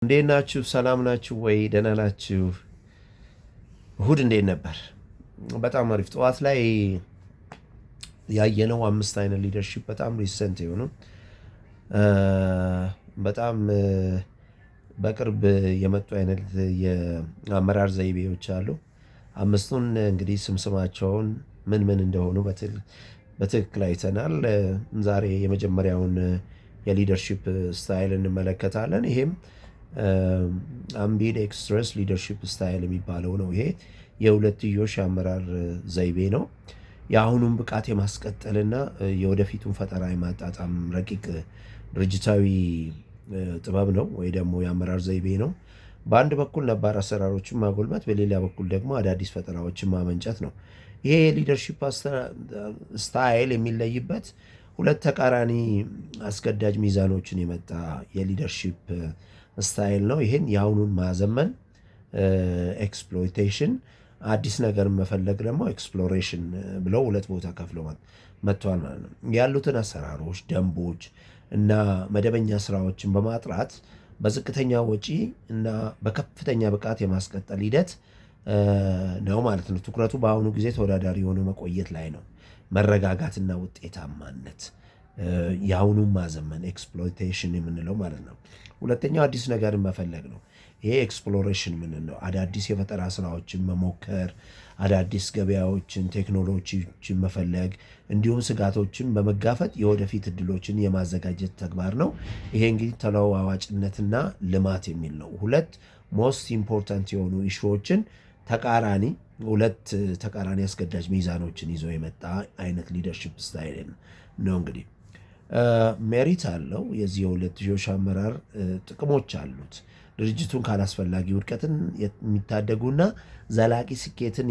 እንዴት ናችሁ? ሰላም ናችሁ ወይ? ደህና ናችሁ? እሁድ እንዴት ነበር? በጣም አሪፍ። ጠዋት ላይ ያየነው 5 አይነት ሊደርሺፕ በጣም ሪሰንት የሆኑ በጣም በቅርብ የመጡ አይነት የአመራር ዘይቤዎች አሉ። አምስቱን እንግዲህ ስማቸውን ምን ምን እንደሆኑ በትክክል አይተናል። ዛሬ የመጀመሪያውን የሊደርሺፕ ስታይል እንመለከታለን። ይሄም አምቢዴክስትረስ ሊደርሺፕ ስታይል የሚባለው ነው። ይሄ የሁለትዮሽ አመራር ዘይቤ ነው። የአሁኑን ብቃት የማስቀጠልና የወደፊቱን ፈጠራ የማጣጣም ረቂቅ ድርጅታዊ ጥበብ ነው ወይ ደግሞ የአመራር ዘይቤ ነው። በአንድ በኩል ነባር አሰራሮችን ማጎልበት፣ በሌላ በኩል ደግሞ አዳዲስ ፈጠራዎችን ማመንጨት ነው። ይሄ የሊደርሺፕ ስታይል የሚለይበት ሁለት ተቃራኒ አስገዳጅ ሚዛኖችን የመጣ የሊደርሺፕ ስታይል ነው። ይህን የአሁኑን ማዘመን ኤክስፕሎይቴሽን፣ አዲስ ነገር መፈለግ ደግሞ ኤክስፕሎሬሽን ብለው ሁለት ቦታ ከፍለው መጥተዋል ማለት ነው። ያሉትን አሰራሮች፣ ደንቦች እና መደበኛ ስራዎችን በማጥራት በዝቅተኛ ወጪ እና በከፍተኛ ብቃት የማስቀጠል ሂደት ነው ማለት ነው። ትኩረቱ በአሁኑ ጊዜ ተወዳዳሪ የሆኑ መቆየት ላይ ነው። መረጋጋትና ውጤታማነት የአሁኑን ማዘመን ኤክስፕሎይቴሽን የምንለው ማለት ነው። ሁለተኛው አዲስ ነገርን መፈለግ ነው። ይሄ ኤክስፕሎሬሽን የምንለው አዳዲስ የፈጠራ ስራዎችን መሞከር፣ አዳዲስ ገበያዎችን፣ ቴክኖሎጂዎችን መፈለግ እንዲሁም ስጋቶችን በመጋፈጥ የወደፊት እድሎችን የማዘጋጀት ተግባር ነው። ይሄ እንግዲህ ተለዋዋጭነትና ልማት የሚል ነው። ሁለት ሞስት ኢምፖርታንት የሆኑ ኢሹዎችን ሁለት ተቃራኒ አስገዳጅ ሚዛኖችን ይዞ የመጣ አይነት ሊደርሺፕ ስታይል ነው። እንግዲህ ሜሪት አለው። የዚህ የሁለትዮሽ አመራር ጥቅሞች አሉት። ድርጅቱን ካላስፈላጊ ውድቀትን የሚታደጉና ዘላቂ ስኬትን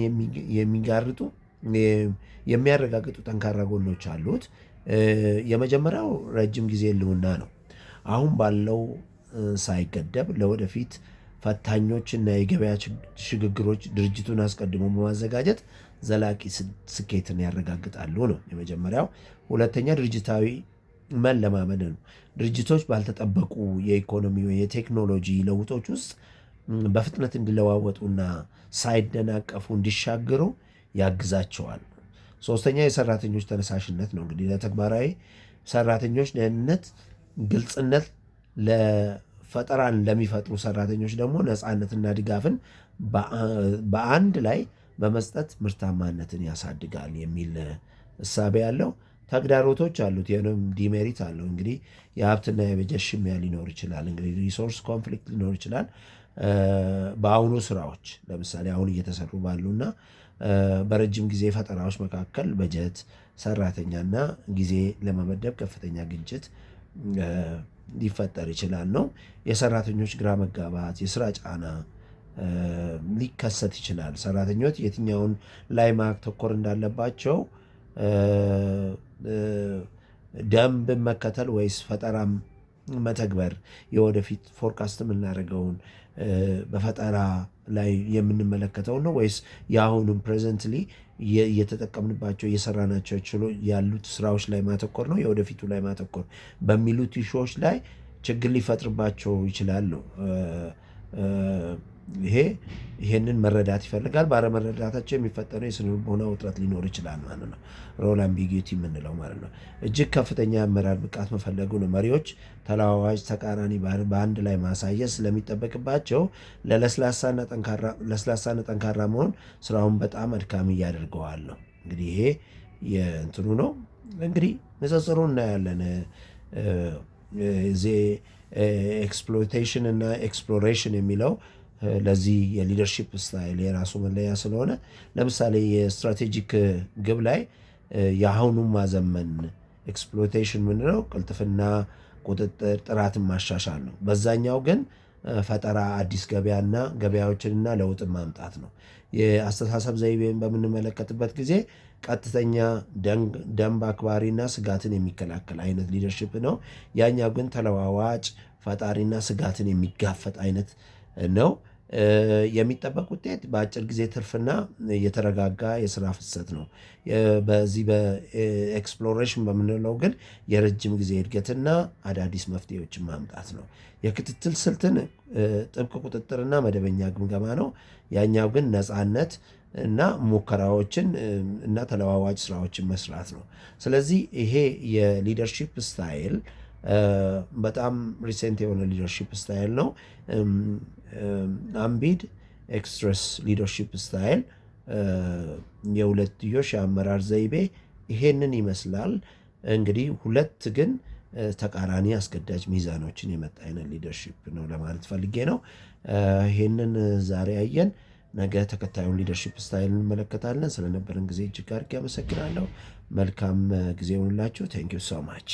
የሚያረጋግጡ ጠንካራ ጎኖች አሉት። የመጀመሪያው ረጅም ጊዜ ህልውና ነው። አሁን ባለው ሳይገደብ ለወደፊት ፈታኞች እና የገበያ ሽግግሮች ድርጅቱን አስቀድሞ በማዘጋጀት ዘላቂ ስኬትን ያረጋግጣሉ ነው የመጀመሪያው። ሁለተኛ ድርጅታዊ መለማመድ ነው። ድርጅቶች ባልተጠበቁ የኢኮኖሚ የቴክኖሎጂ ለውጦች ውስጥ በፍጥነት እንዲለዋወጡና ሳይደናቀፉ እንዲሻገሩ ያግዛቸዋል። ሶስተኛ የሰራተኞች ተነሳሽነት ነው። እንግዲህ ለተግባራዊ ሰራተኞች ደህንነት፣ ግልጽነት፣ ለፈጠራን ለሚፈጥሩ ሰራተኞች ደግሞ ነፃነትና ድጋፍን በአንድ ላይ በመስጠት ምርታማነትን ያሳድጋል የሚል እሳቤ ያለው። ተግዳሮቶች አሉት። ይህንም ዲሜሪት አለው። እንግዲህ የሀብትና የበጀት ሽሚያ ሊኖር ይችላል። እንግዲህ ሪሶርስ ኮንፍሊክት ሊኖር ይችላል። በአሁኑ ስራዎች ለምሳሌ አሁን እየተሰሩ ባሉና በረጅም ጊዜ ፈጠራዎች መካከል በጀት፣ ሰራተኛና ጊዜ ለመመደብ ከፍተኛ ግጭት ሊፈጠር ይችላል ነው። የሰራተኞች ግራ መጋባት፣ የስራ ጫና ሊከሰት ይችላል። ሰራተኞች የትኛውን ላይ ማተኮር እንዳለባቸው ደንብ መከተል ወይስ ፈጠራም መተግበር፣ የወደፊት ፎርካስት የምናደርገውን በፈጠራ ላይ የምንመለከተው ነው ወይስ የአሁኑም ፕሬዘንትሊ እየተጠቀምንባቸው እየሰራናቸው ያሉት ስራዎች ላይ ማተኮር ነው፣ የወደፊቱ ላይ ማተኮር በሚሉት ኢሹዎች ላይ ችግር ሊፈጥርባቸው ይችላል ነው። ይሄንን መረዳት ይፈልጋል። ባለመረዳታቸው የሚፈጠረው የስነ ልቦና ውጥረት ሊኖር ይችላል ማለት ነው። ሮል አምቢጊቲ የምንለው ማለት ነው። እጅግ ከፍተኛ የአመራር ብቃት መፈለጉ ነው። መሪዎች ተለዋዋጭ ተቃራኒ በአንድ ላይ ማሳየት ስለሚጠበቅባቸው ለስላሳና ጠንካራ መሆን ስራውን በጣም አድካሚ እያደርገዋል ነው። እንግዲህ ይሄ የእንትኑ ነው። እንግዲህ ንጽጽሩ እናያለን። ኤክስፕሎይቴሽን እና ኤክስፕሎሬሽን የሚለው ለዚህ የሊደርሺፕ ስታይል የራሱ መለያ ስለሆነ ለምሳሌ የስትራቴጂክ ግብ ላይ የአሁኑን ማዘመን ኤክስፕሎይቴሽን ምንለው ቅልጥፍና፣ ቁጥጥር፣ ጥራትን ማሻሻል ነው። በዛኛው ግን ፈጠራ፣ አዲስ ገበያዎችንና ለውጥን ማምጣት ነው። የአስተሳሰብ ዘይቤን በምንመለከትበት ጊዜ ቀጥተኛ፣ ደንብ አክባሪና ስጋትን የሚከላከል አይነት ሊደርሺፕ ነው። ያኛው ግን ተለዋዋጭ፣ ፈጣሪና ስጋትን የሚጋፈጥ አይነት ነው። የሚጠበቅ ውጤት በአጭር ጊዜ ትርፍና የተረጋጋ የስራ ፍሰት ነው። በዚህ በኤክስፕሎሬሽን በምንለው ግን የረጅም ጊዜ እድገትና አዳዲስ መፍትሄዎችን ማምጣት ነው። የክትትል ስልትን ጥብቅ ቁጥጥርና መደበኛ ግምገማ ነው። ያኛው ግን ነፃነት እና ሙከራዎችን እና ተለዋዋጭ ስራዎችን መስራት ነው። ስለዚህ ይሄ የሊደርሺፕ ስታይል በጣም ሪሴንት የሆነ ሊደርሺፕ ስታይል ነው። አምቢድ ኤክስትረስ ሊደርሺፕ ስታይል የሁለትዮሽ የአመራር ዘይቤ ይሄንን ይመስላል። እንግዲህ ሁለት ግን ተቃራኒ አስገዳጅ ሚዛኖችን የመጣ አይነት ሊደርሺፕ ነው ለማለት ፈልጌ ነው። ይሄንን ዛሬ አየን። ነገ ተከታዩን ሊደርሺፕ ስታይል እንመለከታለን። ስለነበረን ጊዜ እጅግ አድርጌ አመሰግናለሁ። መልካም ጊዜ ይሁንላችሁ። ቴንክ ዩ ሶ ማች